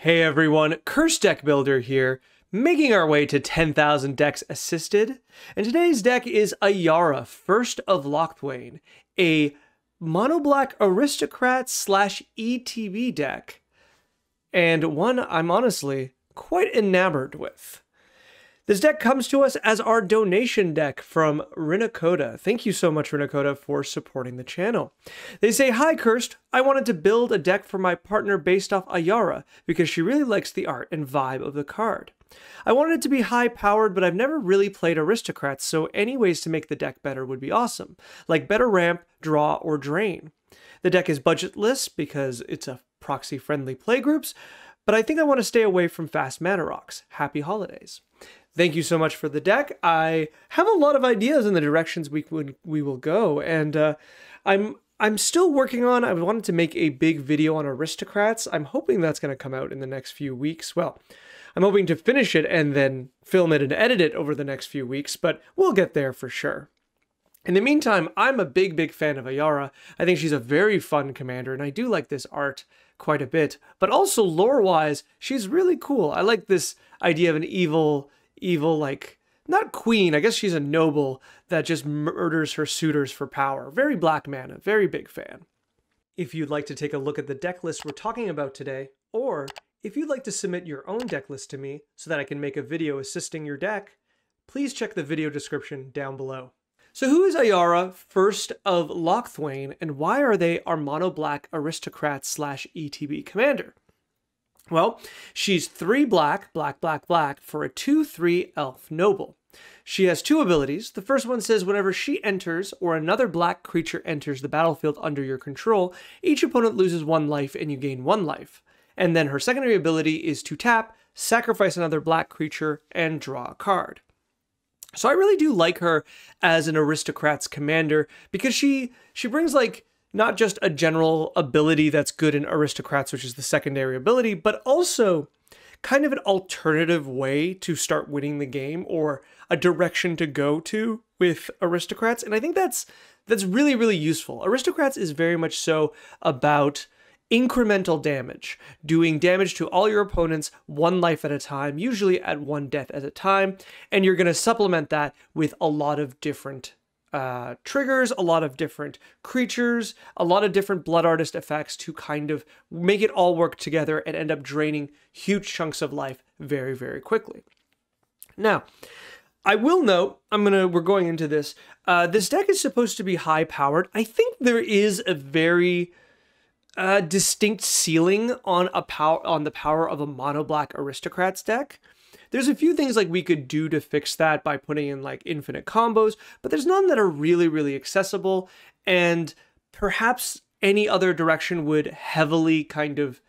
Hey everyone, Curse Deck Builder here, making our way to 10,000 decks assisted. And today's deck is Ayara, First of Locthwain, a mono-black aristocrat slash ETB deck, and one I'm honestly quite enamored with. This deck comes to us as our donation deck from Rinacoda. Thank you so much, Rinacoda, for supporting the channel. They say, "Hi, Cursed. I wanted to build a deck for my partner based off Ayara because she really likes the art and vibe of the card. I wanted it to be high-powered, but I've never really played aristocrats, so any ways to make the deck better would be awesome, like better ramp, draw, or drain. The deck is budgetless because it's a proxy-friendly playgroups, but I think I want to stay away from fast mana rocks. Happy holidays." Thank you so much for the deck. I have a lot of ideas in the directions we will go, and I'm still working on. I wanted to make a big video on aristocrats. I'm hoping that's going to come out in the next few weeks. Well, I'm hoping to finish it and then film it and edit it over the next few weeks, but we'll get there for sure. In the meantime, I'm a big fan of Ayara. I think she's a very fun commander, and I do like this art quite a bit. But also lore-wise, she's really cool. I like this idea of an evil, like, not queen, I guess she's a noble that just murders her suitors for power. Very black mana, very big fan. If you'd like to take a look at the deck list we're talking about today, or if you'd like to submit your own deck list to me so that I can make a video assisting your deck, please check the video description down below. So who is Ayara, First of Locthwain, and why are they our mono-black aristocrat slash ETB commander? Well, she's 3 black for a 2/3 elf noble. She has 2 abilities. The first one says whenever she enters or another black creature enters the battlefield under your control, each opponent loses 1 life and you gain 1 life. And then her secondary ability is to tap, sacrifice another black creature, and draw a card. So I really do like her as an aristocrat's commander because she brings, like, not just a general ability that's good in aristocrats, which is the secondary ability, but also kind of an alternative way to start winning the game, or a direction to go to with aristocrats. And I think that's really useful. Aristocrats is very much so about incremental damage, doing damage to all your opponents 1 life at a time, usually at 1 death at a time, and you're going to supplement that with a lot of different triggers, a lot of different creatures, a lot of different blood artist effects to kind of make it all work together and end up draining huge chunks of life very quickly. Now, I will note, we're going into this, this deck is supposed to be high powered. I think there is a very distinct ceiling on the power of a mono black aristocrats deck. There's a few things like we could do to fix that by putting in like infinite combos, but there's none that are really accessible, and perhaps any other direction would heavily kind of,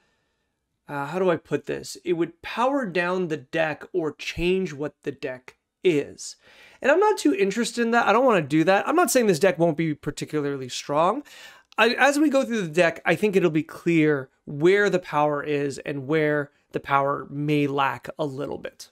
how do I put this? It would power down the deck or change what the deck is. And I'm not too interested in that. I don't want to do that. I'm not saying this deck won't be particularly strong. As we go through the deck, I think it'll be clear where the power is and where the power may lack a little bit.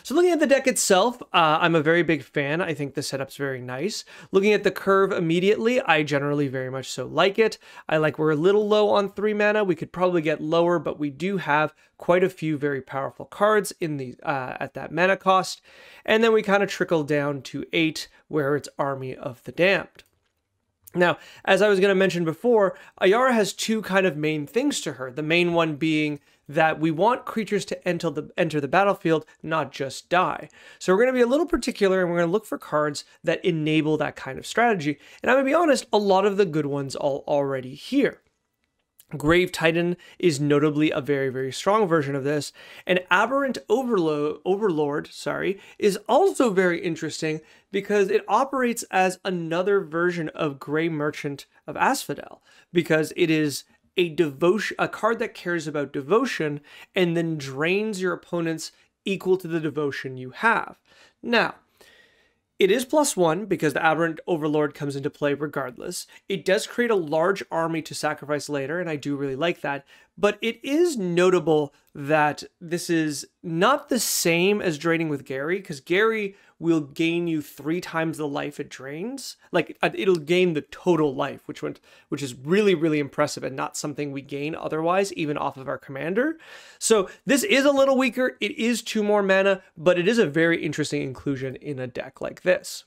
So looking at the deck itself, I'm a very big fan. I think the setup's very nice. Looking at the curve immediately, I generally very much so like it. I like we're a little low on 3 mana. We could probably get lower, but we do have quite a few very powerful cards in the at that mana cost. And then we kind of trickle down to 8, where it's Army of the Damned. Now, as I was going to mention before, Ayara has 2 kind of main things to her. The main one being that we want creatures to enter the battlefield, not just die. So we're going to be a little particular, and we're going to look for cards that enable that kind of strategy. And I'm going to be honest, a lot of the good ones are already here. Grave Titan is notably a very strong version of this, and Aberrant Overlord, is also very interesting because it operates as another version of Grey Merchant of Asphodel, because it is a card that cares about devotion and then drains your opponents equal to the devotion you have. Now, it is +1 because the Aberrant Overlord comes into play regardless. It does create a large army to sacrifice later, and I do really like that. But it is notable that this is not the same as draining with Gary, because Gary will gain you 3 times the life it drains. Like, it'll gain the total life, which is really, really impressive and not something we gain otherwise, even off of our commander. So this is a little weaker. It is 2 more mana, but it is a very interesting inclusion in a deck like this.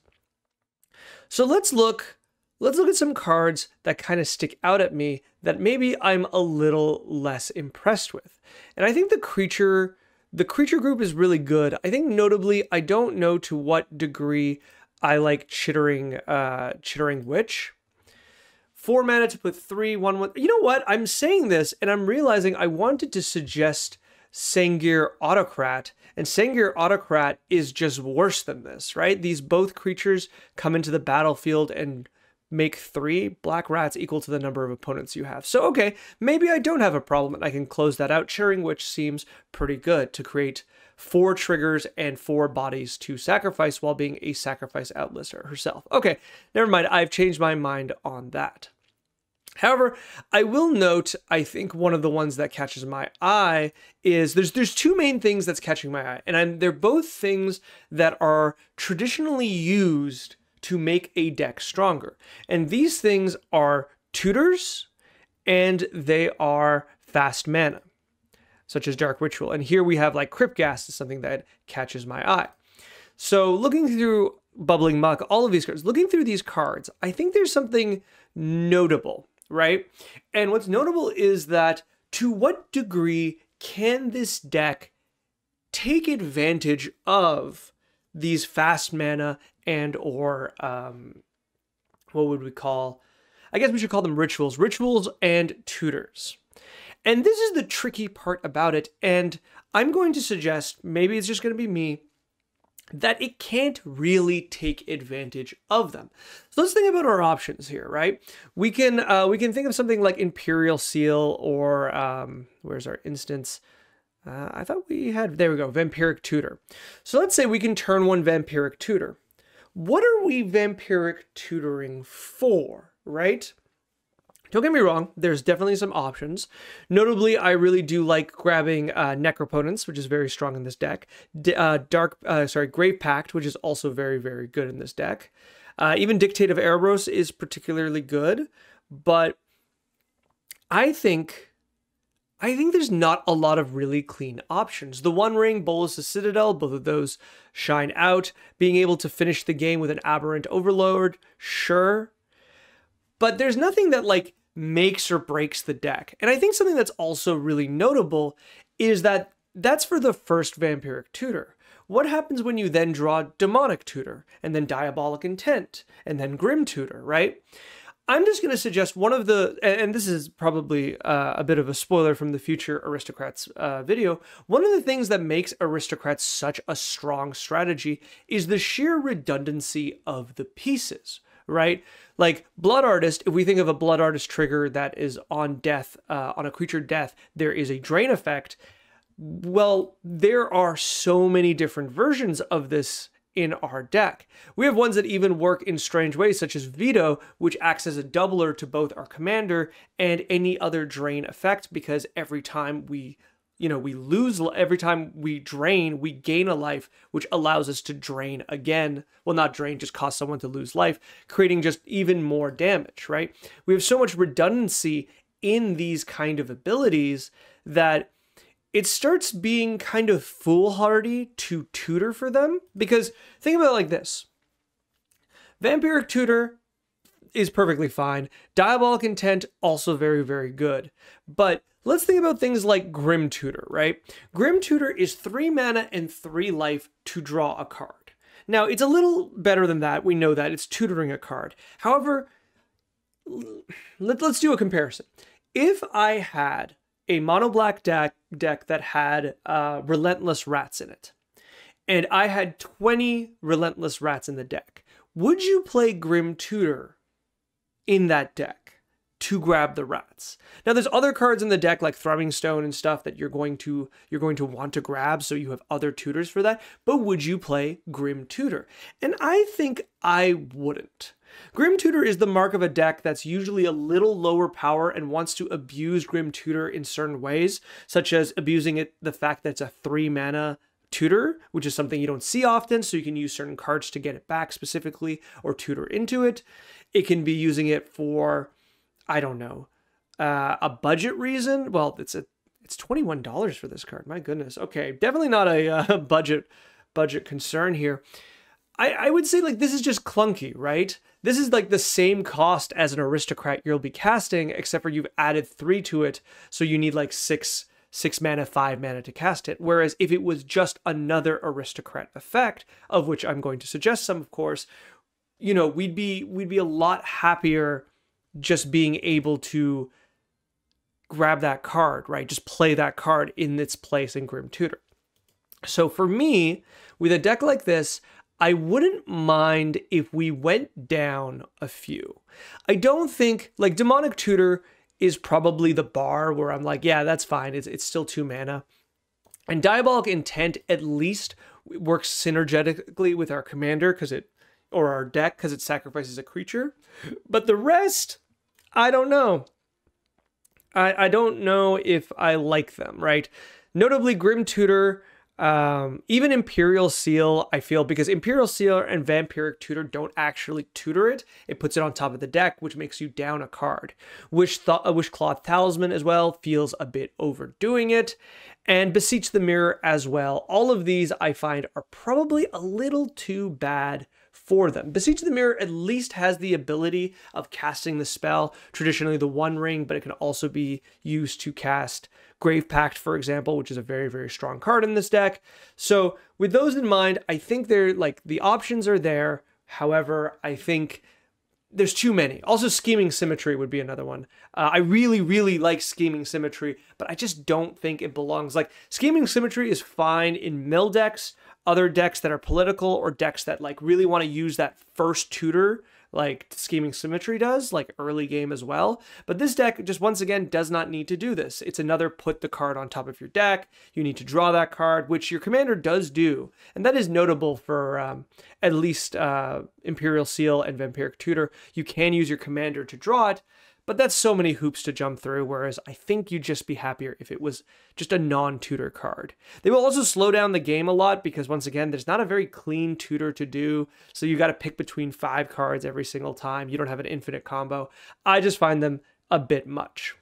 So let's look at some cards that kind of stick out at me that maybe I'm a little less impressed with. And I think the creature group is really good. I think notably, I don't know to what degree I like Chittering Witch. 4 mana to put 3/1/1. You know what? I'm saying this and I'm realizing I wanted to suggest Sengir Autocrat, and Sengir Autocrat is just worse than this, right? These both creatures come into the battlefield and make 3 black rats equal to the number of opponents you have. So, okay, maybe I don't have a problem and I can close that out. Chittering Witch seems pretty good to create 4 triggers and 4 bodies to sacrifice while being a sacrifice outlister herself. Okay, never mind. I've changed my mind on that. However, I will note, I think one of the ones that catches my eye is there's 2 main things that's catching my eye, and they're both things that are traditionally used to make a deck stronger. And these things are tutors and they are fast mana, such as Dark Ritual. And here we have like Cryptghast is something that catches my eye. So looking through Bubbling Muck, all of these cards, looking through these cards, I think there's something notable, right? And what's notable is that to what degree can this deck take advantage of these fast mana and or what would we call, I guess we should call them rituals and tutors. And this is the tricky part about it, and I'm going to suggest, maybe it's just going to be me, that it can't really take advantage of them. So let's think about our options here, right? We can think of something like Imperial Seal or where's our instance? I thought we had, there we go, Vampiric Tutor. So let's say we can turn 1 Vampiric Tutor. What are we Vampiric Tutoring for, right? Don't get me wrong, there's definitely some options. Notably, I really do like grabbing Necroponents, which is very strong in this deck. Grave Pact, which is also very, very good in this deck. Even Dictate of Erebos is particularly good, but I think there's not a lot of really clean options. The One Ring, Bolas' Citadel, both of those shine out. Being able to finish the game with an Aberrant Overlord, sure. But there's nothing that like makes or breaks the deck. And I think something that's also really notable is that that's for the first Vampiric Tutor. What happens when you then draw Demonic Tutor, and then Diabolic Intent, and then Grim Tutor, right? I'm just going to suggest one of the, and this is probably a bit of a spoiler from the future Aristocrats video, one of the things that makes Aristocrats such a strong strategy is the sheer redundancy of the pieces, right? Like Blood Artist, if we think of a Blood Artist trigger that is on death, on a creature death, there is a drain effect. Well, there are so many different versions of this in our deck. We have ones that even work in strange ways, such as Veto, which acts as a doubler to both our commander and any other drain effect, because every time we lose, every time we drain, we gain a life, which allows us to drain again. Well, not drain, just cause someone to lose life, creating just even more damage, right? We have so much redundancy in these kind of abilities that it starts being kind of foolhardy to tutor for them, because think about it like this. Vampiric Tutor is perfectly fine. Diabolic Intent, also very, very good. But let's think about things like Grim Tutor, right? Grim Tutor is 3 mana and 3 life to draw a card. Now, it's a little better than that. We know that. It's tutoring a card. However, let's do a comparison. If I had a mono black deck that had Relentless Rats in it, and I had 20 Relentless Rats in the deck, would you play Grim Tutor in that deck to grab the rats? Now, there's other cards in the deck like Thrumming Stone and stuff that you're going to want to grab, so you have other tutors for that, but would you play Grim Tutor? And I think I wouldn't. Grim Tutor is the mark of a deck that's usually a little lower power and wants to abuse Grim Tutor in certain ways, such as abusing the fact that it's a 3 mana tutor, which is something you don't see often, so you can use certain cards to get it back specifically or tutor into it. It can be using it for, I don't know, a budget reason. Well, it's $21 for this card. My goodness. Okay, definitely not a budget concern here. I would say like this is just clunky, right? This is like the same cost as an aristocrat you'll be casting, except for you've added 3 to it, so you need like 6 mana, 5 mana to cast it. Whereas if it was just another aristocrat effect, of which I'm going to suggest some, of course, you know, we'd be a lot happier just being able to grab that card, right? Just play that card in its place in Grim Tutor. So for me, with a deck like this, I wouldn't mind if we went down a few. I don't think, like, Demonic Tutor is probably the bar where I'm like, yeah, that's fine. It's still 2 mana. And Diabolic Intent at least works synergetically with our commander or our deck because it sacrifices a creature. But the rest, I don't know. I don't know if I like them, right? Notably, Grim Tutor, even Imperial Seal, I feel, because Imperial Seal and Vampiric Tutor don't actually tutor it. It puts it on top of the deck, which makes you down a card. Wishclaw Talisman as well feels a bit overdoing it. And Beseech the Mirror as well. All of these I find are probably a little too bad for them. Beseech the Mirror at least has the ability of casting the spell, traditionally the One Ring, but it can also be used to cast Grave Pact, for example, which is a very, very strong card in this deck. So with those in mind, I think they're like the options are there. However, I think there's too many. Also, Scheming Symmetry would be another one. I really, really like Scheming Symmetry, but I just don't think it belongs. Like, Scheming Symmetry is fine in mill decks, other decks that are political, or decks that like really want to use that first tutor like Scheming Symmetry does, like early game as well. But this deck just once again does not need to do this. It's another put the card on top of your deck. You need to draw that card, which your commander does do. And that is notable for at least Imperial Seal and Vampiric Tutor. You can use your commander to draw it, but that's so many hoops to jump through, whereas I think you'd just be happier if it was just a non-tutor card. They will also slow down the game a lot because, once again, there's not a very clean tutor to do, so you got to pick between 5 cards every single time. You don't have an infinite combo. I just find them a bit much.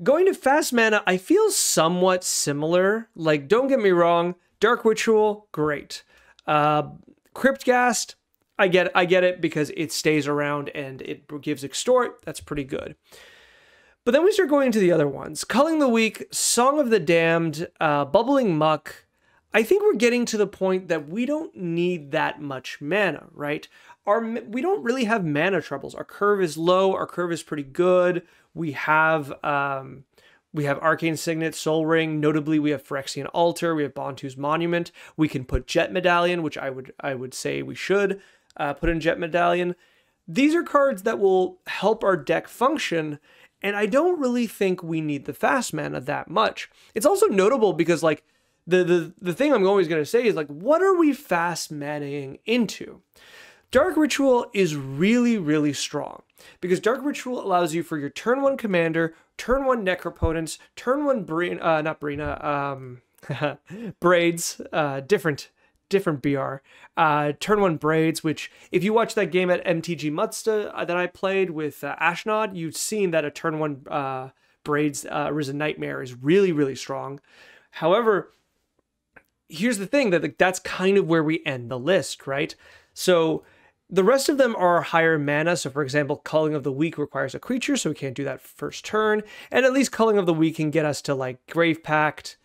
Going to fast mana, I feel somewhat similar. Like, don't get me wrong, Dark Ritual, great. Cryptghast, I get it because it stays around and it gives Extort. That's pretty good. But then we start going into the other ones. Culling the Weak, Song of the Damned, Bubbling Muck. I think we're getting to the point that we don't need that much mana, right? We don't really have mana troubles. Our curve is low. Our curve is pretty good. We have Arcane Signet, Soul Ring. Notably, we have Phyrexian Altar. We have Bontu's Monument. We can put Jet Medallion, which I would say we should put in Jet Medallion. These are cards that will help our deck function, and I don't really think we need the fast mana that much. It's also notable because, like, the thing I'm always going to say is, like, what are we fast manaing into? Dark Ritual is really, really strong because Dark Ritual allows you for your turn 1 commander, turn 1 Necropotence, turn 1 Braids, different BR. Turn 1 Braids, which if you watch that game at MTG Mutsta that I played with Ashnod, you've seen that a turn 1 Braids Arisen Nightmare is really, really strong. However, here's the thing, that that's kind of where we end the list, right? So the rest of them are higher mana. So for example, Culling of the Weak requires a creature, so we can't do that first turn. And at least Culling of the Weak can get us to like Grave Pact,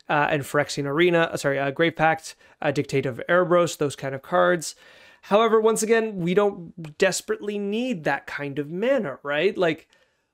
and Phyrexian Grave Pact, Dictate of Erebos, those kind of cards. However, once again, we don't desperately need that kind of mana, right? Like,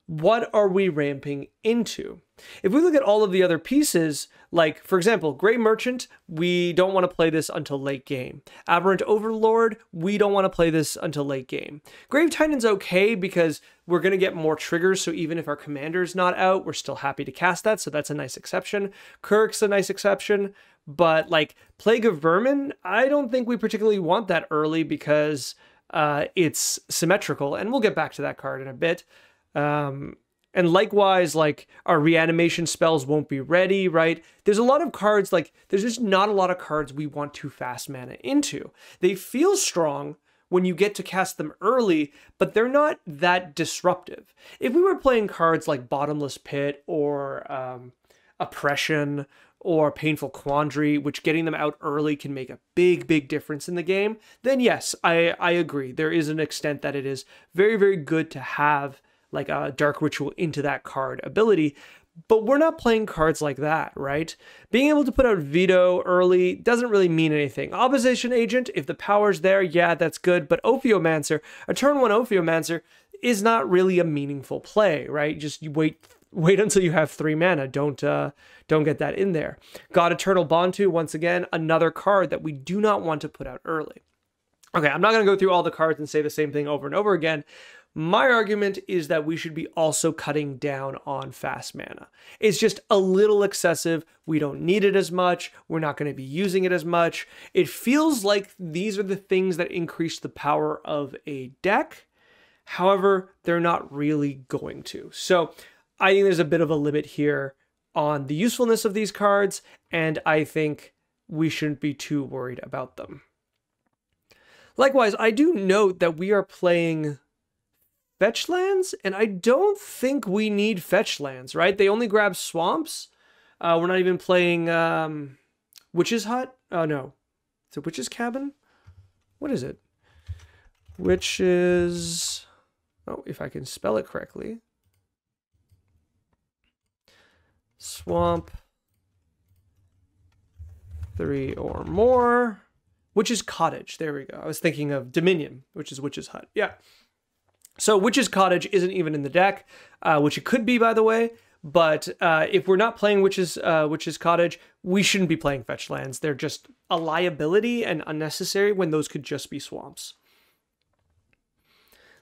what are we ramping into? If we look at all of the other pieces, like, for example, Grey Merchant, we don't want to play this until late game. Aberrant Overlord, we don't want to play this until late game. Grave Titan's okay because we're going to get more triggers, so even if our commander's not out, we're still happy to cast that, so that's a nice exception. Kirk's a nice exception, but like Plague of Vermin, I don't think we particularly want that early because it's symmetrical, and we'll get back to that card in a bit. And likewise, like, our reanimation spells won't be ready, right? There's a lot of cards, like, there's just not a lot of cards we want to fast mana into. They feel strong when you get to cast them early, but they're not that disruptive. If we were playing cards like Bottomless Pit or Oppression or Painful Quandary, which getting them out early can make a big, big difference in the game, then yes, I agree. There is an extent that it is very, very good to have like a Dark Ritual into that card ability, but we're not playing cards like that, right? Being able to put out Veto early doesn't really mean anything. Opposition Agent, if the power's there, yeah, that's good, but Ophiomancer, a turn 1 Ophiomancer, is not really a meaningful play, right? Just you wait until you have 3 mana. Don't get that in there. God Eternal Bontu, once again, another card that we do not want to put out early. Okay, I'm not going to go through all the cards and say the same thing over and over again. My argument is that we should be also cutting down on fast mana. It's just a little excessive. We don't need it as much. We're not going to be using it as much. It feels like these are the things that increase the power of a deck. However, they're not really going to. So I think there's a bit of a limit here on the usefulness of these cards, and I think we shouldn't be too worried about them. Likewise, I do note that we are playing fetch lands, and I don't think we need fetch lands, right? They only grab swamps. We're not even playing Witch's Hut. Oh, no. Is it Witch's Cabin? What is it? Witch's... Oh, if I can spell it correctly. Swamp. 3 or more. Witch's Cottage. There we go. I was thinking of Dominion, which is Witch's Hut. Yeah. So Witch's Cottage isn't even in the deck, which it could be, by the way. But if we're not playing Witch's Cottage, we shouldn't be playing fetch lands. They're just a liability and unnecessary when those could just be swamps.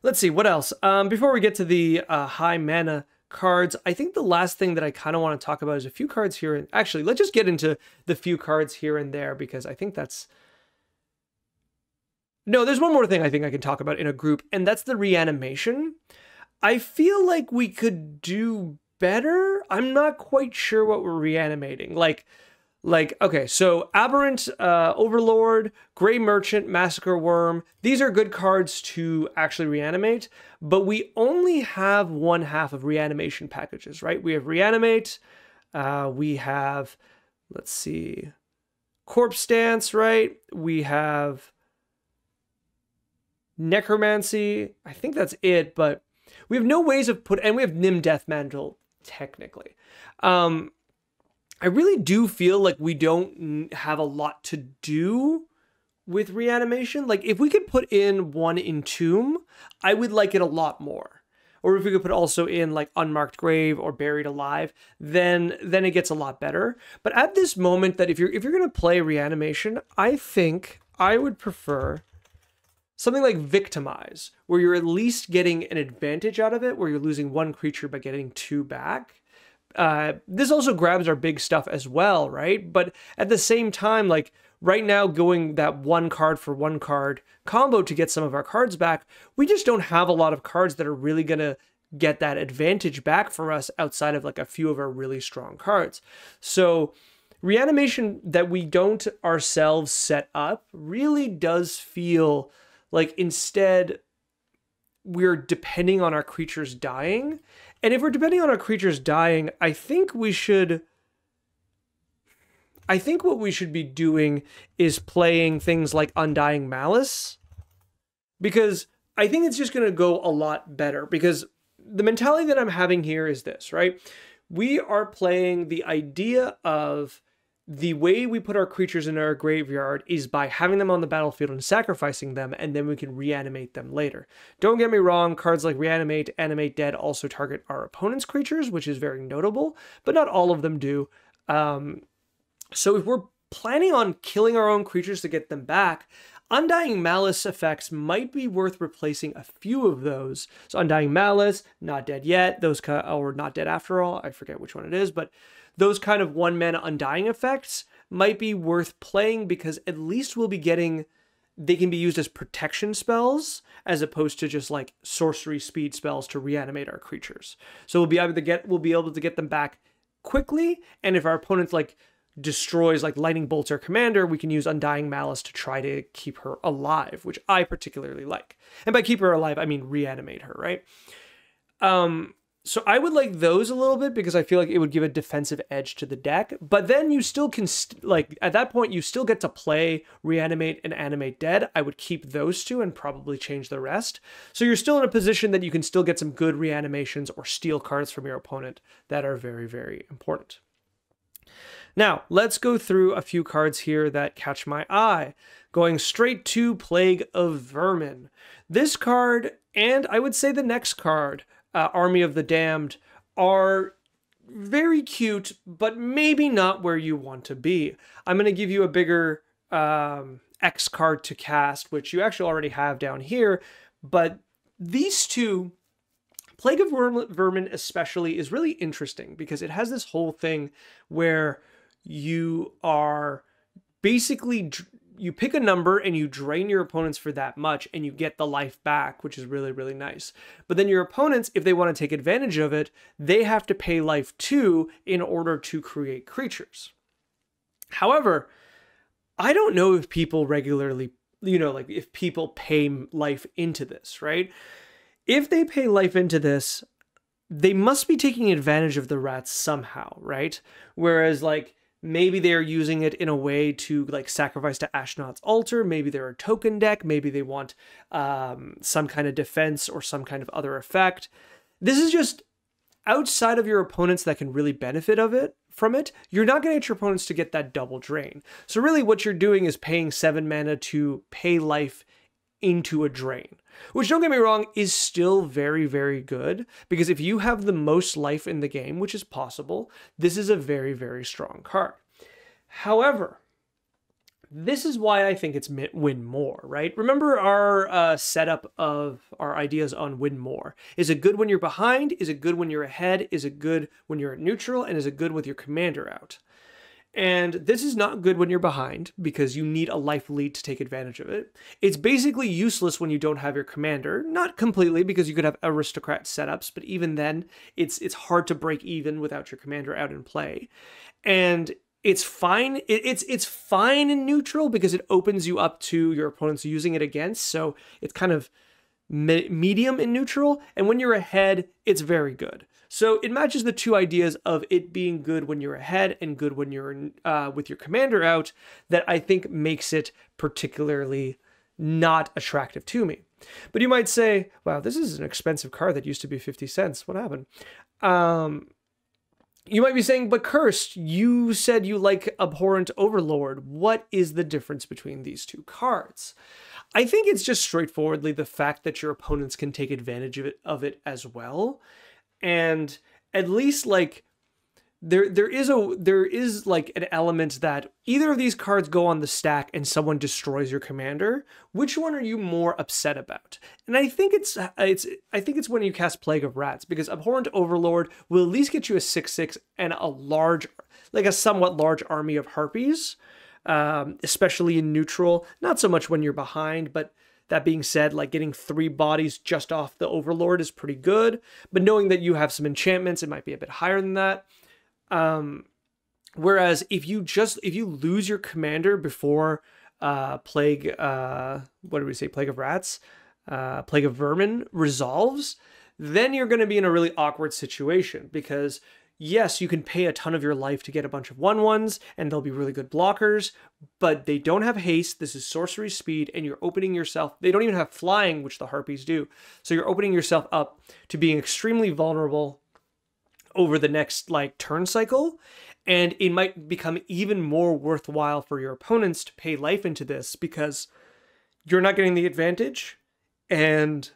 Let's see, what else? Before we get to the high mana cards, I think the last thing that I kind of want to talk about is a few cards here. And actually, let's just get into the few cards here and there, because I think that's... No, there's one more thing I think I can talk about in a group, and that's the reanimation. I feel like we could do better. I'm not quite sure what we're reanimating. Like, okay, so Aberrant Overlord, Grey Merchant, Massacre Worm, these are good cards to actually reanimate, but we only have one half of reanimation packages, right? We have Reanimate, we have, let's see, Corpse Dance, right? We have Necromancy, I think that's it, but we have no ways of and we have Nim Deathmantle, technically. I really do feel like we don't have a lot to do with reanimation. Like, if we could put in one Entomb, I would like it a lot more. Or if we could put also in, like, Unmarked Grave or Buried Alive, then it gets a lot better. But at this moment, that if you're going to play reanimation, I think I would prefer something like Victimize, where you're at least getting an advantage out of it, where you're losing one creature but getting 2 back. This also grabs our big stuff as well, right? But at the same time, like, right now, going that 1 card for 1 card combo to get some of our cards back, we just don't have a lot of cards that are really going to get that advantage back for us outside of, like, a few of our really strong cards. So reanimation that we don't ourselves set up really does feel like instead we're depending on our creatures dying. And if we're depending on our creatures dying, I think what we should be doing is playing things like Undying Malice, because I think it's just going to go a lot better. Because the mentality that I'm having here is this, right? We are playing the idea of the way we put our creatures in our graveyard is by having them on the battlefield and sacrificing them, and then we can reanimate them later. Don't get me wrong, cards like Reanimate, Animate Dead also target our opponent's creatures, which is very notable, but not all of them do. So if we're planning on killing our own creatures to get them back, Undying Malice effects might be worth replacing a few of those. So Undying Malice, Not Dead Yet, or Not Dead After All, I forget which one it is, but those kind of 1-mana Undying effects might be worth playing, because at least we'll be getting they can be used as protection spells as opposed to just like sorcery speed spells to reanimate our creatures. So we'll be able to get them back quickly, and if our opponent like destroys like lightning bolts our commander, we can use Undying Malice to try to keep her alive, which I particularly like. And by keep her alive, I mean reanimate her, right? So I would like those a little bit because I feel like it would give a defensive edge to the deck. But then you still can, like, at that point, you still get to play Reanimate and Animate Dead. I would keep those two and probably change the rest. So you're still in a position that you can still get some good reanimations or steal cards from your opponent that are very, very important. Now, let's go through a few cards here that catch my eye. Going straight to Plague of Vermin. This card, and I would say the next card, Army of the Damned, are very cute, but maybe not where you want to be. I'm going to give you a bigger X card to cast, which you actually already have down here, but these two, Plague of Vermin especially, is really interesting because it has this whole thing where you are basically, you pick a number and you drain your opponents for that much and you get the life back, which is really, really nice. But then your opponents, if they want to take advantage of it, they have to pay life too in order to create creatures. However, I don't know if people regularly, like if people pay life into this, right? If they pay life into this, they must be taking advantage of the rats somehow, right? Whereas like, maybe they're using it in a way to like sacrifice to Ashnod's altar. Maybe they're a token deck. Maybe they want some kind of defense or some kind of other effect. This is just outside of your opponents that can really benefit from it. You're not going to get your opponents to get that double drain. So really what you're doing is paying 7 mana to pay life into a drain, which, don't get me wrong, is still very, very good, because if you have the most life in the game, which is possible, this is a very, very strong card. However, this is why I think it's win more, right? Remember our setup of our ideas on win more. Is it good when you're behind? Is it good when you're ahead? Is it good when you're at neutral? And is it good with your commander out? And this is not good when you're behind because you need a life lead to take advantage of it. It's basically useless when you don't have your commander. Not completely, because you could have aristocrat setups, but even then, it's hard to break even without your commander out in play. And it's fine. It's fine in neutral because it opens you up to your opponents using it against. So it's kind of medium in neutral. And when you're ahead, it's very good. So it matches the two ideas of it being good when you're ahead and good when you're with your commander out, that I think makes it particularly not attractive to me. But you might say, wow, this is an expensive card that used to be 50 cents. What happened? You might be saying, but Cursed, you said you like Abhorrent Overlord. What is the difference between these two cards? I think it's just straightforwardly the fact that your opponents can take advantage of it as well. And at least like there is like an element that either of these cards go on the stack and someone destroys your commander. Which one are you more upset about? And I think it's when you cast Plague of Rats, because Abhorrent Overlord will at least get you a 6/6 and a somewhat large army of harpies, especially in neutral. Not so much when you're behind, but that being said, like getting 3 bodies just off the Overlord is pretty good, but knowing that you have some enchantments, it might be a bit higher than that. Whereas if you lose your commander before Plague of Rats, Plague of Vermin resolves, then you're going to be in a really awkward situation, because yes, you can pay a ton of your life to get a bunch of 1/1s, and they'll be really good blockers, but they don't have haste. This is sorcery speed, and you're opening yourself. They don't even have flying, which the Harpies do. So you're opening yourself up to being extremely vulnerable over the next turn cycle, and it might become even more worthwhile for your opponents to pay life into this because you're not getting the advantage, and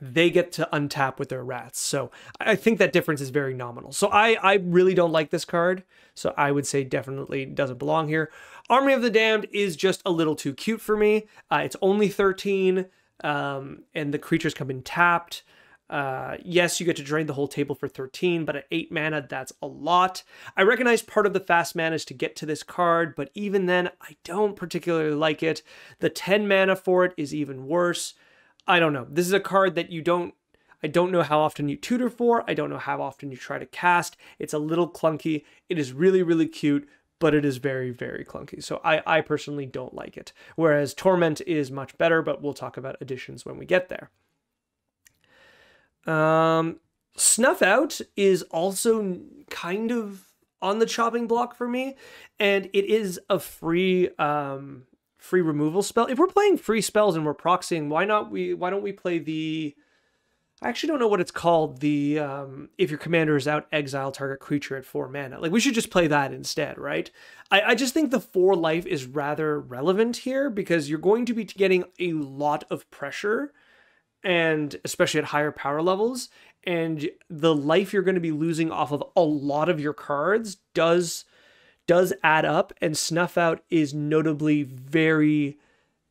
they get to untap with their rats. So I think that difference is very nominal. So I really don't like this card. So I would say definitely doesn't belong here. Army of the Damned is just a little too cute for me. It's only 13, and the creatures come in tapped. Yes, you get to drain the whole table for 13, but at 8 mana, that's a lot. I recognize part of the fast mana is to get to this card, but even then, I don't particularly like it. The 10 mana for it is even worse. I don't know. This is a card that I don't know how often you tutor for. I don't know how often you try to cast. It's a little clunky. It is really, really cute, but it is very, very clunky. So I personally don't like it. Whereas Torment is much better, but we'll talk about additions when we get there. Snuff Out is also kind of on the chopping block for me, and it is a free removal spell. If we're playing free spells and we're proxying, why don't we play the, I actually don't know what it's called, the if your commander is out, exile target creature at 4 mana. Like, we should just play that instead, right? I just think the 4 life is rather relevant here, because you're going to be getting a lot of pressure, and especially at higher power levels, and the life you're going to be losing off of a lot of your cards does add up, and Snuff Out is notably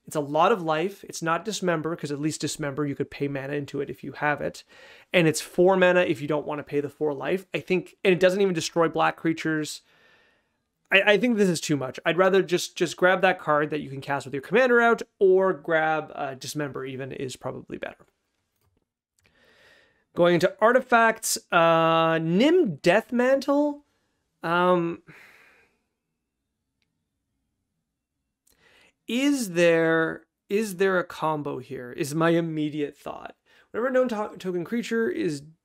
it's a lot of life. It's not Dismember, because at least Dismember you could pay mana into it if you have it, and it's 4 mana if you don't want to pay the 4 life. I think, and it doesn't even destroy black creatures. I think this is too much. I'd rather just grab that card that you can cast with your commander out, or grab Dismember even is probably better. Going into artifacts, Nim Deathmantle. Is there a combo here? Is my immediate thought. Whenever a known token creature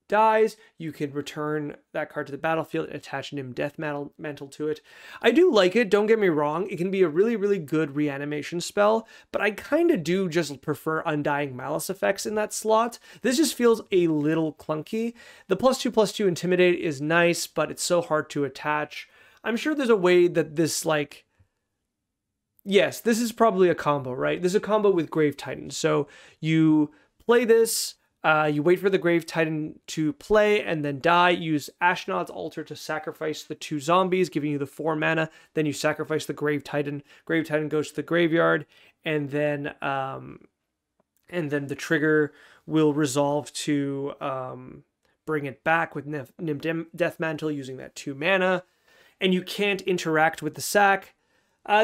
dies, you can return that card to the battlefield and attach Nim Deathmantle to it. I do like it, don't get me wrong. It can be a really, really good reanimation spell, but I kind of do just prefer Undying Malice effects in that slot. This just feels a little clunky. The +2/+2 Intimidate is nice, but it's so hard to attach. I'm sure there's a way that this, like, yes, this is probably a combo, right? This is a combo with Grave Titan. So you play this, you wait for the Grave Titan to play and then die. Use Ashnod's Altar to sacrifice the 2 zombies, giving you the 4 mana. Then you sacrifice the Grave Titan. Grave Titan goes to the graveyard, and then the trigger will resolve to bring it back with Nim Deathmantle using that 2 mana. And you can't interact with the sack.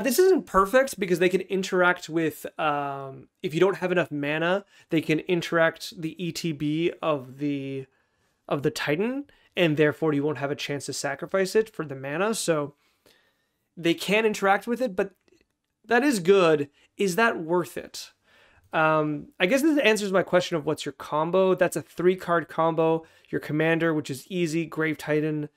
This isn't perfect, because they can interact with, if you don't have enough mana, they can interact the ETB of the Titan, and therefore you won't have a chance to sacrifice it for the mana. So they can interact with it, but that is good. Is that worth it? I guess this answers my question of what's your combo. That's a 3-card combo. Your commander, which is easy, Grave Titan,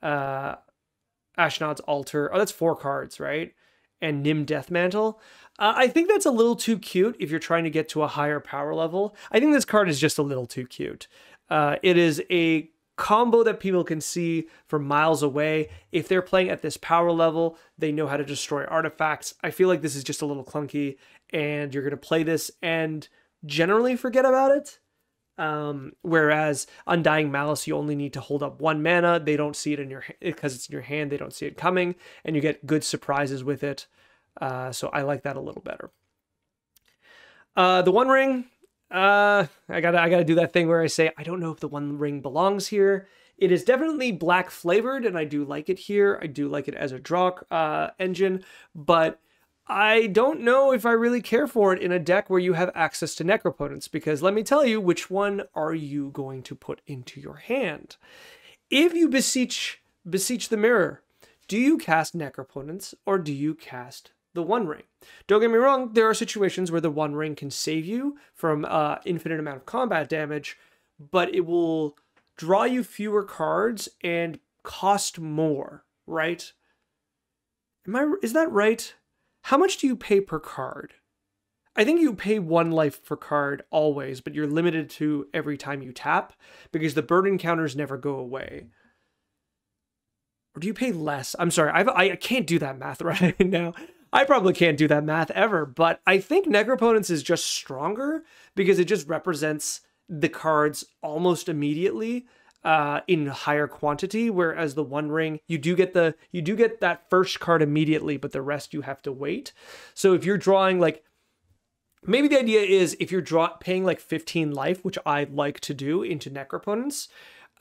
Ashnod's Altar. Oh, that's 4 cards, right? And Nim Deathmantle. I think that's a little too cute if you're trying to get to a higher power level. I think this card is just a little too cute. It is a combo that people can see from miles away. If they're playing at this power level, they know how to destroy artifacts. I feel like this is just a little clunky, and you're going to play this and generally forget about it. Whereas Undying Malice, you only need to hold up 1 mana. They don't see it in your hand, because it's in your hand. They don't see it coming, and you get good surprises with it. So I like that a little better. The One Ring, I gotta do that thing where I say I don't know if the One Ring belongs here. It is definitely black flavored, and I do like it here. I do like it as a draw engine, but I don't know if I really care for it in a deck where you have access to Necropotence, because let me tell you, which one are you going to put into your hand? If you beseech the mirror, do you cast Necropotence or do you cast the One Ring? Don't get me wrong, there are situations where the One Ring can save you from infinite amount of combat damage, but it will draw you fewer cards and cost more, right? Is that right? How much do you pay per card? I think you pay 1 life per card always, but you're limited to every time you tap, because the burden counters never go away. Or do you pay less? I'm sorry, I can't do that math right now. I probably can't do that math ever, but I think Necropotence is just stronger because it just represents the cards almost immediately in higher quantity, whereas the One Ring, you do get that first card immediately, but the rest you have to wait. So if you're drawing, like, maybe the idea is if you're paying like 15 life, which I like to do into Necropotence,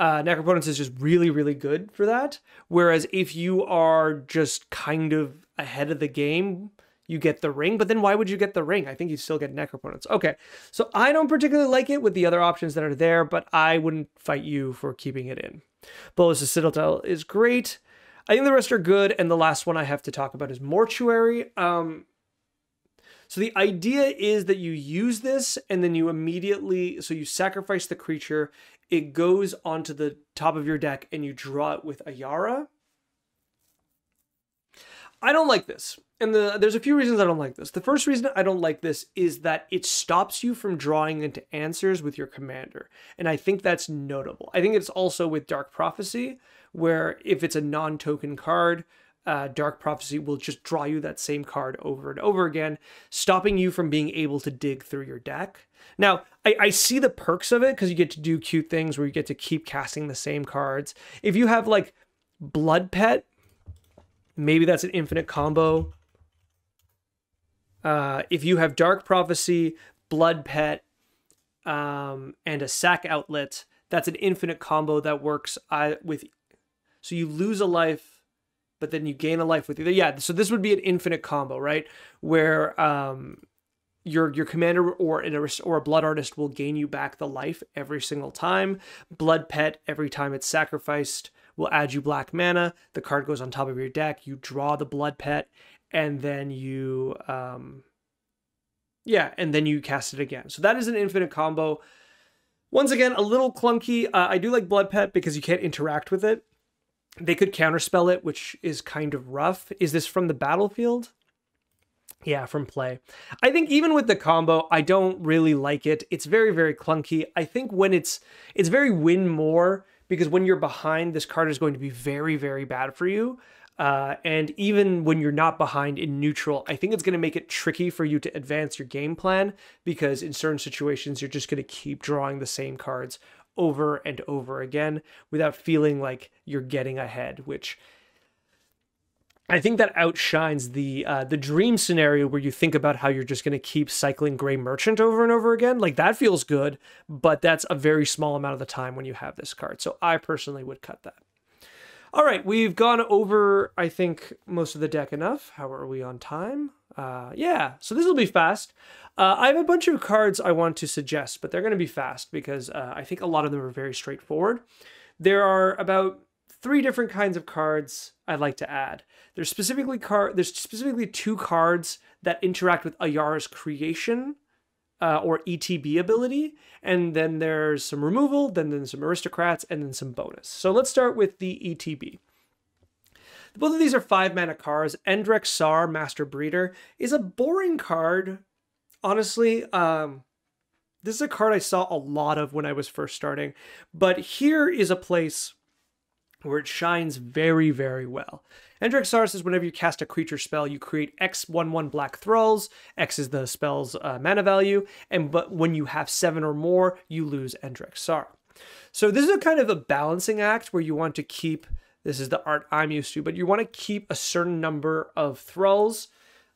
Necropotence is just really, really good for that. Whereas if you are just kind of ahead of the game, you get the ring. But then why would you get the ring? I think you still get Necropotence. Okay, so I don't particularly like it with the other options that are there, but I wouldn't fight you for keeping it in. Bolas' Citadel is great. I think the rest are good, and the last one I have to talk about is Mortuary. So the idea is that you use this, and then you immediately, so you sacrifice the creature, it goes onto the top of your deck, and you draw it with Ayara. I don't like this, and there's a few reasons I don't like this. The first reason I don't like this is that it stops you from drawing into answers with your commander, and I think that's notable. I think it's also with Dark Prophecy, where if it's a non-token card, Dark Prophecy will just draw you that same card over and over again, stopping you from being able to dig through your deck. Now, I see the perks of it because you get to do cute things where you get to keep casting the same cards. If you have like Blood Pet, maybe that's an infinite combo. If you have Dark Prophecy, Blood Pet, and a Sack Outlet, that's an infinite combo that works with. So you lose a life, but then you gain a life with either. Yeah, so this would be an infinite combo, right? Where your commander or a Blood Artist will gain you back the life every single time. Blood Pet, every time it's sacrificed, will add you black mana. The card goes on top of your deck. You draw the Blood Pet, and then you and then you cast it again. So that is an infinite combo. Once again, a little clunky. I do like Blood Pet because you can't interact with it. They could counterspell it, which is kind of rough. Is this from the battlefield? Yeah, from play. I think even with the combo, I don't really like it. It's very, very clunky. I think when it's very win more, because when you're behind, this card is going to be very, very bad for you. And even when you're not behind in neutral, I think it's going to make it tricky for you to advance your game plan, because in certain situations, you're just going to keep drawing the same cards over and over again without feeling like you're getting ahead, which I think that outshines the dream scenario where you think about how you're just going to keep cycling Gray Merchant over and over again. Like, that feels good, but that's a very small amount of the time when you have this card. So I personally would cut that. All right, we've gone over, I think, most of the deck enough. How are we on time? Yeah, so this will be fast. I have a bunch of cards I want to suggest, but they're going to be fast because I think a lot of them are very straightforward. There are about 3 different kinds of cards I'd like to add. There's specifically 2 cards that interact with Ayara's creation or ETB ability, and then there's some removal, then there's some aristocrats, and then some bonus. So let's start with the ETB. Both of these are 5-mana cards. Endrek Sar, Master Breeder, is a boring card. Honestly, this is a card I saw a lot of when I was first starting, but here is a place where it shines very, very well. Endrek Sar says whenever you cast a creature spell, you create X 1/1 black thralls. X is the spell's mana value, but when you have 7 or more, you lose Endrek Sar. So this is a kind of a balancing act where you want to keep, this is the art I'm used to, but you want to keep a certain number of thralls.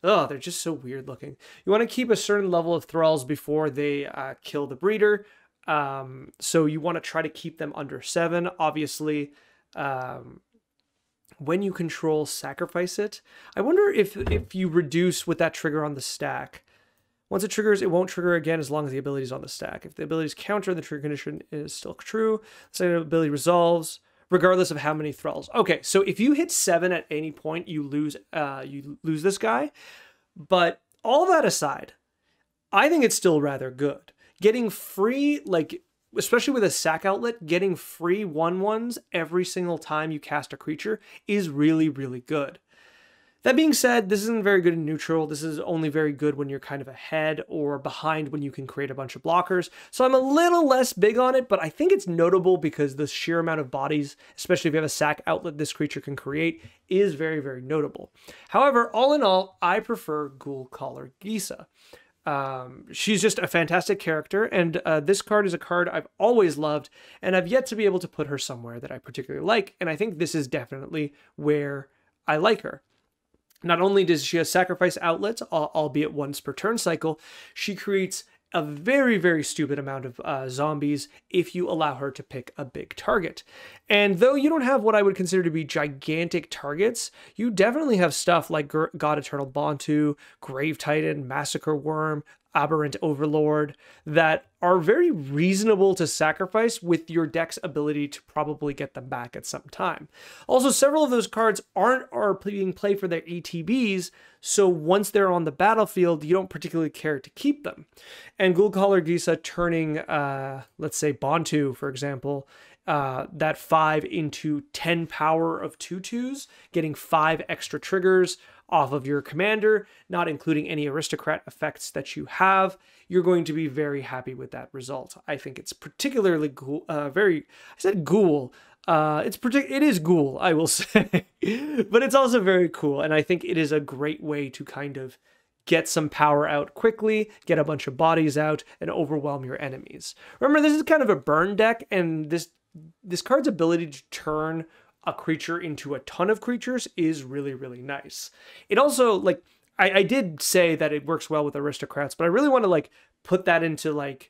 Oh, they're just so weird looking. You want to keep a certain level of thralls before they kill the breeder. So you want to try to keep them under 7. Obviously, when you control sacrifice it, I wonder if you reduce with that trigger on the stack. Once it triggers, it won't trigger again as long as the ability is on the stack. If the ability is counter, the trigger condition is still true. So the ability resolves regardless of how many thralls. Okay, so if you hit 7 at any point, you lose this guy. But all that aside, I think it's still rather good. Getting free, like, especially with a sack outlet, getting free 1/1s every single time you cast a creature is really, really good. That being said, this isn't very good in neutral. This is only very good when you're kind of ahead or behind when you can create a bunch of blockers. So I'm a little less big on it, but I think it's notable because the sheer amount of bodies, especially if you have a sack outlet this creature can create, is very, very notable. However, all in all, I prefer Ghoul Caller Gisa. She's just a fantastic character, and this card is a card I've always loved, and I've yet to be able to put her somewhere that I particularly like, and I think this is definitely where I like her. Not only does she have sacrifice outlets, albeit once per turn cycle, she creates a very, very stupid amount of zombies if you allow her to pick a big target. And though you don't have what I would consider to be gigantic targets, you definitely have stuff like God Eternal Bontu, Grave Titan, Massacre Worm, Aberrant Overlord that are very reasonable to sacrifice with your deck's ability to probably get them back at some time. Also, several of those cards are being played for their ETBs, so once they're on the battlefield, you don't particularly care to keep them. And Gulcaller Gisa turning, let's say Bontu, for example, that 5 into 10 power of 2/2s, getting 5 extra triggers off of your commander, not including any aristocrat effects that you have, you're going to be very happy with that result. I think it's particularly ghoul, I said ghoul. It is ghoul, I will say, but it's also very cool. And I think it is a great way to kind of get some power out quickly, get a bunch of bodies out, and overwhelm your enemies. Remember, this is kind of a burn deck, and this card's ability to turn a creature into a ton of creatures is really, really nice. It also, like, I did say that it works well with aristocrats, but I really want to, like, put that into, like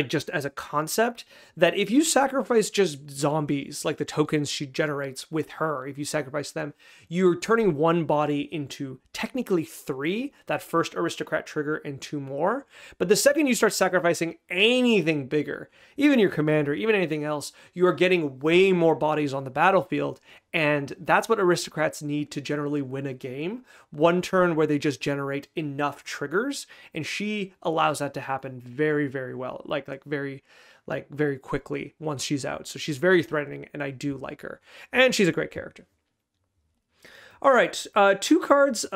just as a concept, that if you sacrifice just zombies, like the tokens she generates with her, if you sacrifice them, you're turning one body into technically 3, that first aristocrat trigger and 2 more. But the second you start sacrificing anything bigger, even your commander, even anything else, you are getting way more bodies on the battlefield. And that's what aristocrats need to generally win a game. One turn where they just generate enough triggers, and she allows that to happen very, very well. Very quickly once she's out. So she's very threatening, and I do like her. And she's a great character. All right, 2 cards,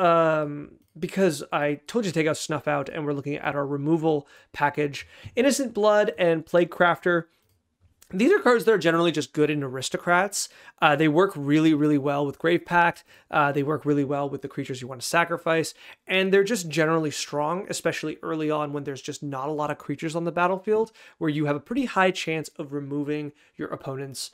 because I told you to take out Snuff Out, and we're looking at our removal package. Innocent Blood and Plague Crafter. These are cards that are generally just good in aristocrats. They work really, really well with Grave Pact. They work really well with the creatures you want to sacrifice. And they're just generally strong, especially early on when there's just not a lot of creatures on the battlefield, where you have a pretty high chance of removing your opponent's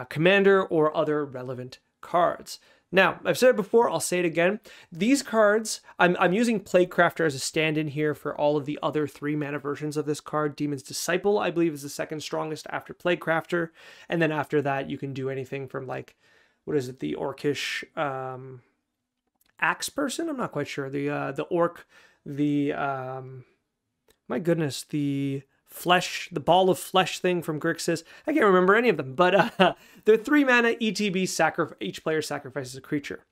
commander or other relevant cards. Now, I've said it before, I'll say it again. These cards, I'm using Plague Crafter as a stand-in here for all of the other 3-mana versions of this card. Demon's Disciple, I believe, is the second strongest after Plague Crafter. And then after that, you can do anything from, like, what is it, the Orcish Axe Person? I'm not quite sure. The Orc, my goodness, the Flesh, the Ball of Flesh thing from Grixis. I can't remember any of them, but they're 3-mana ETB, each player sacrifices a creature.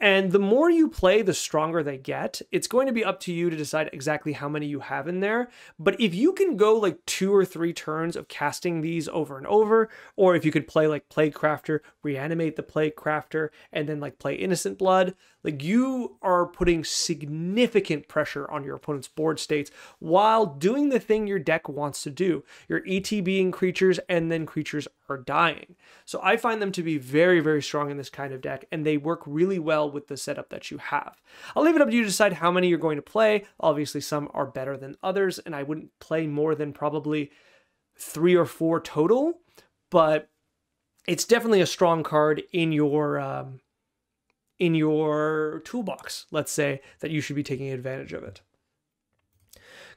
And the more you play, the stronger they get. It's going to be up to you to decide exactly how many you have in there. But if you can go like 2 or 3 turns of casting these over and over, or if you could play like Plague Crafter, reanimate the Plague Crafter, and then like play Innocent Blood, like you are putting significant pressure on your opponent's board states while doing the thing your deck wants to do. You're ETBing creatures, and then creatures are dying. So I find them to be very, very strong in this kind of deck, and they work really well with the setup that you have. I'll leave it up to you to decide how many you're going to play. Obviously, some are better than others, and I wouldn't play more than probably 3 or 4 total, but it's definitely a strong card in your toolbox, let's say, that you should be taking advantage of it.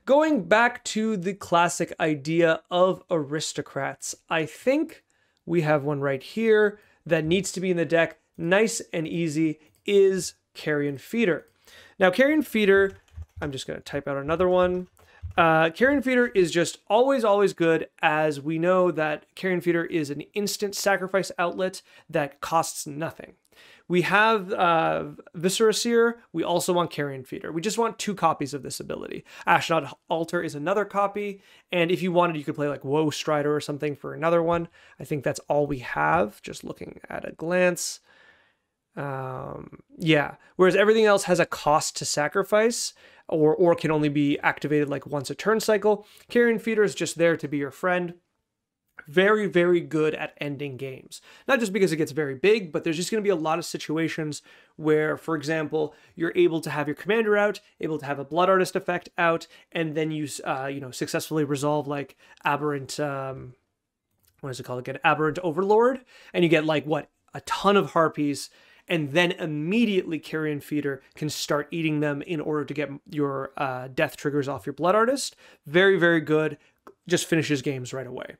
Going back to the classic idea of aristocrats, I think we have one right here that needs to be in the deck, nice and easy, is Carrion Feeder. Now, Carrion Feeder, I'm just going to type out another one. Carrion Feeder is just always good, as we know that Carrion Feeder is an instant sacrifice outlet that costs nothing. We have Viscera Seer. We also want Carrion Feeder. We just want 2 copies of this ability. Ashnod Altar is another copy, and if you wanted, you could play like Woe Strider or something for another one. I think that's all we have, just looking at a glance. Yeah, whereas everything else has a cost to sacrifice, or can only be activated like once a turn cycle. Carrion Feeder is just there to be your friend. Very, very good at ending games. Not just because it gets very big, but there's just going to be a lot of situations where, for example, you're able to have your commander out, able to have a Blood Artist effect out, and then you, successfully resolve like Aberrant, what is it called again? Aberrant Overlord, and you get like, what, a ton of Harpies, and then immediately Carrion Feeder can start eating them in order to get your death triggers off your Blood Artist. Very, very good. Just finishes games right away.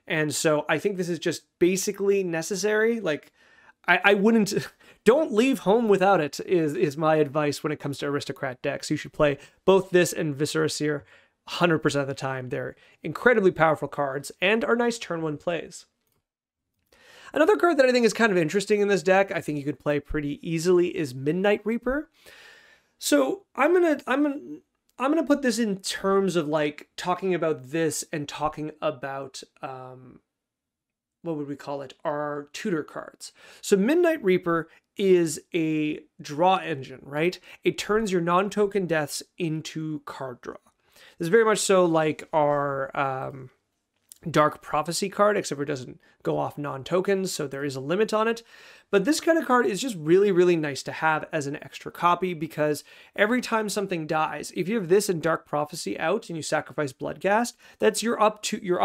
And so I think this is just basically necessary. Like, I wouldn't... Don't leave home without it is my advice when it comes to Aristocrat decks. You should play both this and Viscera Seer 100% of the time. They're incredibly powerful cards and are nice turn 1 plays. Another card that I think is kind of interesting in this deck, I think you could play pretty easily, is Midnight Reaper. So I'm gonna put this in terms of like talking about this and talking about what would we call it? Our tutor cards. So Midnight Reaper is a draw engine, right? It turns your non-token deaths into card draw. This is very much so like our Dark Prophecy card, except it doesn't go off non-tokens, so there is a limit on it. But this kind of card is just really, really nice to have as an extra copy, because every time something dies, if you have this and Dark Prophecy out and you sacrifice Bloodghast, that's you're up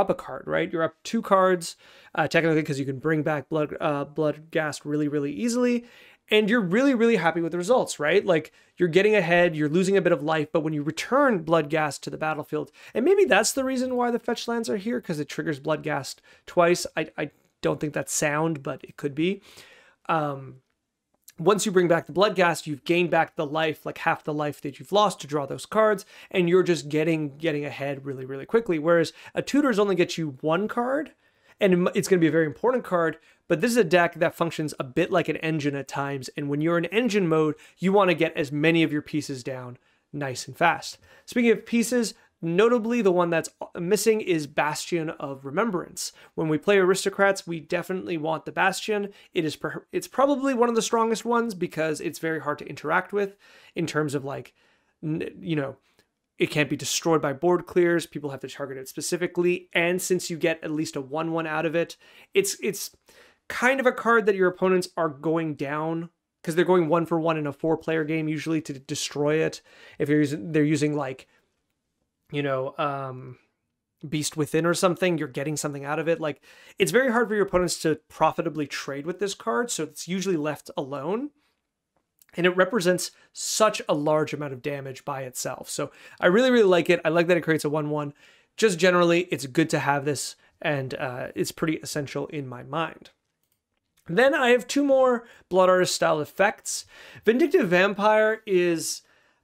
a card, right? You're up 2 cards, technically, because you can bring back Bloodghast really, really easily. And you're really, really happy with the results, right? Like, you're getting ahead, you're losing a bit of life, but when you return Bloodghast to the battlefield, and maybe that's the reason why the fetch lands are here, because it triggers Bloodghast twice. I don't think that's sound, but it could be. Once you bring back the Bloodghast, you've gained back the life, like half the life that you've lost to draw those cards, and you're just getting ahead really, really quickly. Whereas a tutors only gets you 1 card, and it's going to be a very important card, but this is a deck that functions a bit like an engine at times, and when you're in engine mode, you want to get as many of your pieces down nice and fast. Speaking of pieces, notably the one that's missing is Bastion of Remembrance. When we play Aristocrats, we definitely want the Bastion. It's probably one of the strongest ones because it's very hard to interact with in terms of like, you know, it can't be destroyed by board clears. People have to target it specifically. And since you get at least a 1/1 out of it, it's kind of a card that your opponents are going down because they're going 1 for 1 in a 4-player game, usually to destroy it. If they're using like, you know, Beast Within or something, you're getting something out of it. Like, it's very hard for your opponents to profitably trade with this card. So it's usually left alone. And it represents such a large amount of damage by itself. So I really, really like it. I like that it creates a 1/1. Just generally, it's good to have this, and it's pretty essential in my mind. Then I have 2 more Blood Artist style effects. Vindictive Vampire is,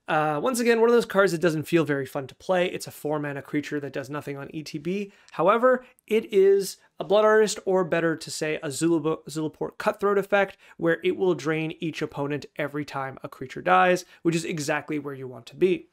once again, one of those cards that doesn't feel very fun to play. It's a 4-mana creature that does nothing on ETB. However, it is a Blood Artist, or better to say a Zulaport Cutthroat effect, where it will drain each opponent every time a creature dies, which is exactly where you want to be.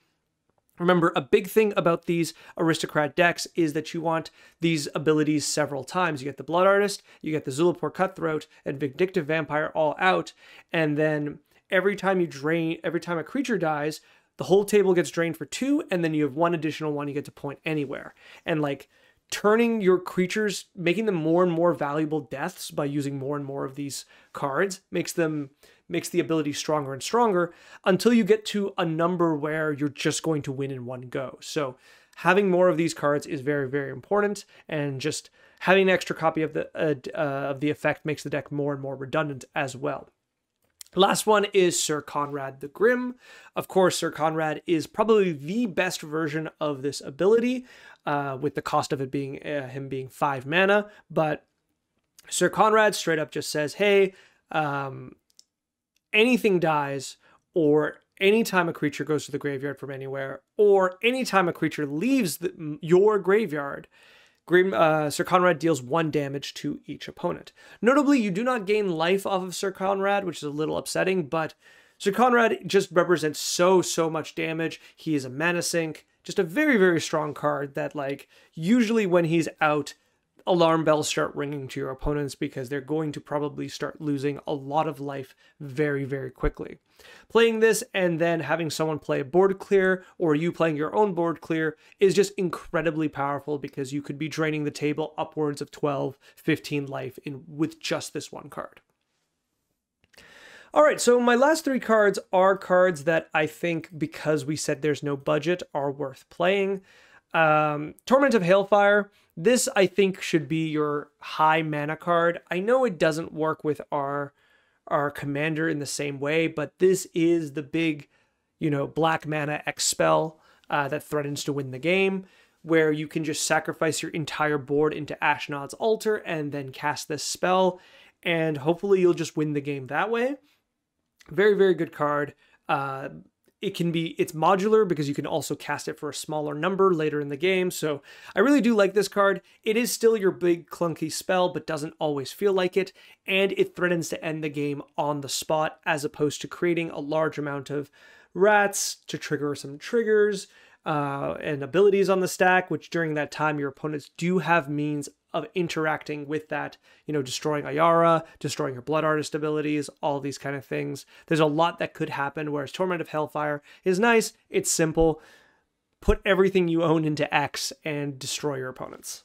Remember, a big thing about these Aristocrat decks is that you want these abilities several times. You get the Blood Artist, you get the Zulaport Cutthroat, and Vindictive Vampire all out, and then every time a creature dies, the whole table gets drained for 2, and then you have 1 additional one you get to point anywhere. And like, turning your creatures, making them more and more valuable deaths by using more and more of these cards makes the ability stronger and stronger until you get to a number where you're just going to win in one go. So having more of these cards is very, very important, and just having an extra copy of the effect makes the deck more and more redundant as well. Last one is Sir Conrad the Grim. Of course, Sir Conrad is probably the best version of this ability, with the cost of it being him being 5 mana. But Sir Conrad straight up just says, hey, anything dies, or anytime a creature goes to the graveyard from anywhere, or anytime a creature leaves your graveyard, Sir Conrad deals 1 damage to each opponent. Notably, you do not gain life off of Sir Conrad, which is a little upsetting, but Sir Conrad just represents so much damage. He is a mana sink, just a very, very strong card that, like, usually when he's out, alarm bells start ringing to your opponents because they're going to probably start losing a lot of life very, very quickly. Playing this and then having someone play a board clear, or you playing your own board clear, is just incredibly powerful because you could be draining the table upwards of 12, 15 life with just this 1 card. All right, so my last 3 cards are cards that I think, because we said there's no budget, are worth playing. Torment of Hailfire. This, I think, should be your high mana card. I know it doesn't work with our our commander in the same way, but this is the big, you know, black mana X spell that threatens to win the game, where you can just sacrifice your entire board into Ashnod's Altar and then cast this spell, and hopefully you'll just win the game that way. Very, very good card. It's modular because you can also cast it for a smaller number later in the game. So I really do like this card. It is still your big clunky spell, but doesn't always feel like it. And it threatens to end the game on the spot, as opposed to creating a large amount of rats to trigger some triggers and abilities on the stack, which during that time your opponents do have means of interacting with that, you know, destroying Ayara, destroying her Blood Artist abilities, all these kind of things. There's a lot that could happen, whereas Torment of Hellfire is nice, it's simple. Put everything you own into X and destroy your opponents.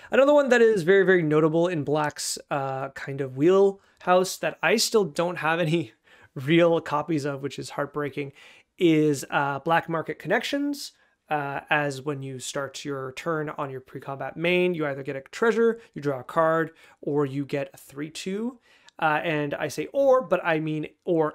Another one that is very, very notable in Black's kind of wheelhouse that I still don't have any real copies of, which is heartbreaking, is Black Market Connections. As when you start your turn on your pre-combat main, you either get a treasure, you draw a card, or you get a 3/2. And I say or, but I mean or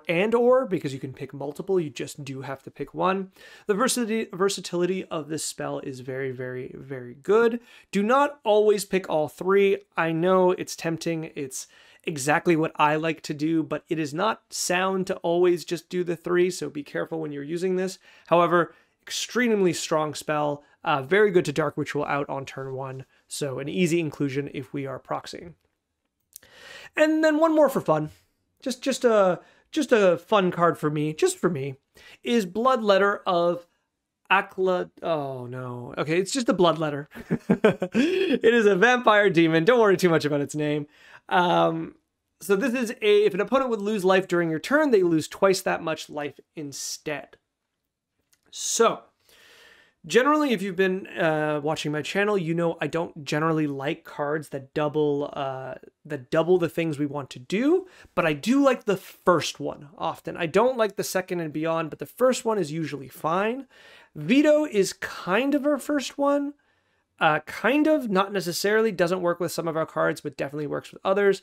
because you can pick multiple, you just do have to pick one. The versatility of this spell is very, very, very good. Do not always pick all three. I know it's tempting, it's exactly what I like to do, but it is not sound to always just do the three, so be careful when you're using this. However, extremely strong spell, very good to Dark Ritual out on turn 1, so an easy inclusion if we are proxying. And then one more for fun, just a fun card for me, is Bloodletter of Akla. Oh no, okay, it's just a Bloodletter. It is a vampire demon. Don't worry too much about its name. So this is if an opponent would lose life during your turn, they lose twice that much life instead. So, generally, if you've been watching my channel, you know I don't generally like cards that double the things we want to do, but I do like the first one often. I don't like the second and beyond, but the first one is usually fine. Veto is kind of our first one. Kind of, not necessarily, doesn't work with some of our cards, but definitely works with others.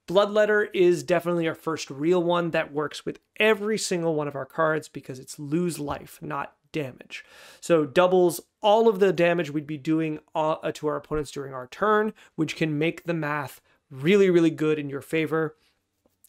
Bloodletter is definitely our first real one that works with every single one of our cards because it's lose life, not damage. So doubles all of the damage we'd be doing to our opponents during our turn, which can make the math really, really good in your favor.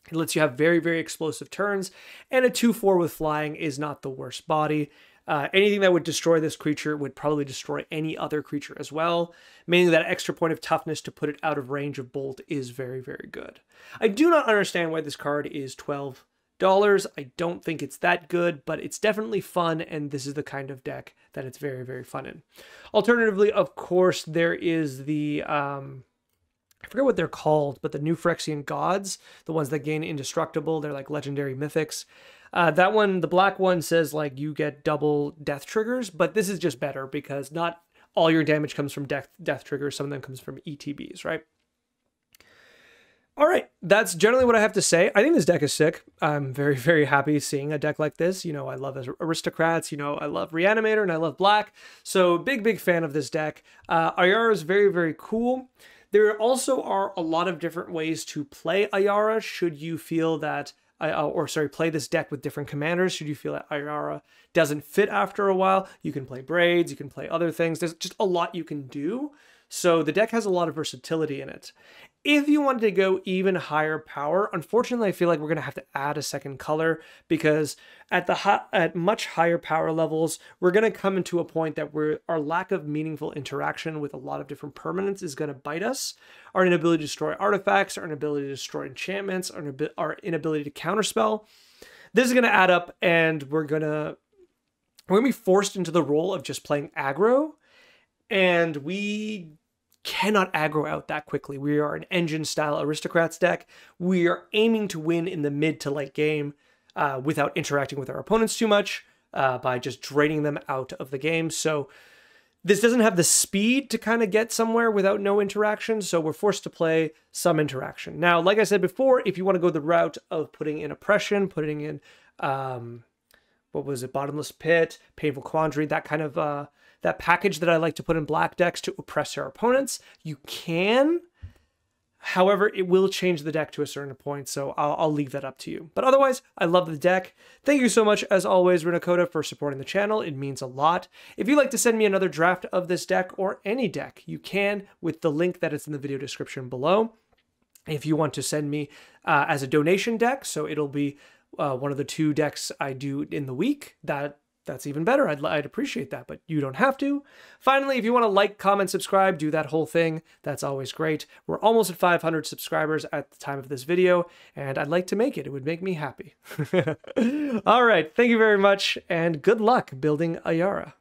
It lets you have very, very explosive turns, and a 2/4 with flying is not the worst body. Anything that would destroy this creature would probably destroy any other creature as well, meaning that extra point of toughness to put it out of range of Bolt is very, very good. I do not understand why this card is $12. I don't think it's that good, but it's definitely fun, and this is the kind of deck that it's very, very fun in. Alternatively, of course, there is the... I forget what they're called, but the New Phyrexian Gods, the ones that gain indestructible, they're like legendary mythics. That one, the black one, says like you get double death triggers, but this is just better because not all your damage comes from death triggers. Some of them comes from ETBs, right? All right, that's generally what I have to say. I think this deck is sick. I'm very, very happy seeing a deck like this. You know, I love Aristocrats. You know, I love Reanimator and I love Black. So big, big fan of this deck. Ayara is very, very cool. There also are a lot of different ways to play Ayara should you feel that, play this deck with different commanders. Should you feel that Ayara doesn't fit after a while, you can play Braids, you can play other things. There's just a lot you can do. So the deck has a lot of versatility in it. If you wanted to go even higher power, unfortunately, I feel like we're going to have to add a second color because at much higher power levels, we're going to come into a point that our lack of meaningful interaction with a lot of different permanents is going to bite us. Our inability to destroy artifacts, our inability to destroy enchantments, our inability to counterspell. This is going to add up, and we're going to be forced into the role of just playing aggro, and we cannot aggro out that quickly. We are an engine-style Aristocrats deck. We are aiming to win in the mid to late game without interacting with our opponents too much by just draining them out of the game. So this doesn't have the speed to kind of get somewhere without no interaction, so we're forced to play some interaction. Now, like I said before, if you want to go the route of putting in Oppression, putting in, Bottomless Pit, Painful Quandary, that kind of... that package that I like to put in black decks to oppress our opponents, you can. However, it will change the deck to a certain point, so I'll leave that up to you. But otherwise, I love the deck. Thank you so much, as always, Rinakota, for supporting the channel. It means a lot. If you'd like to send me another draft of this deck or any deck, you can with the link that is in the video description below. If you want to send me as a donation deck, so it'll be one of the 2 decks I do in the week, that's even better. I'd appreciate that, but you don't have to. Finally, if you want to like, comment, subscribe, do that whole thing, that's always great. We're almost at 500 subscribers at the time of this video, and I'd like to make it. It would make me happy. All right, thank you very much, and good luck building Ayara.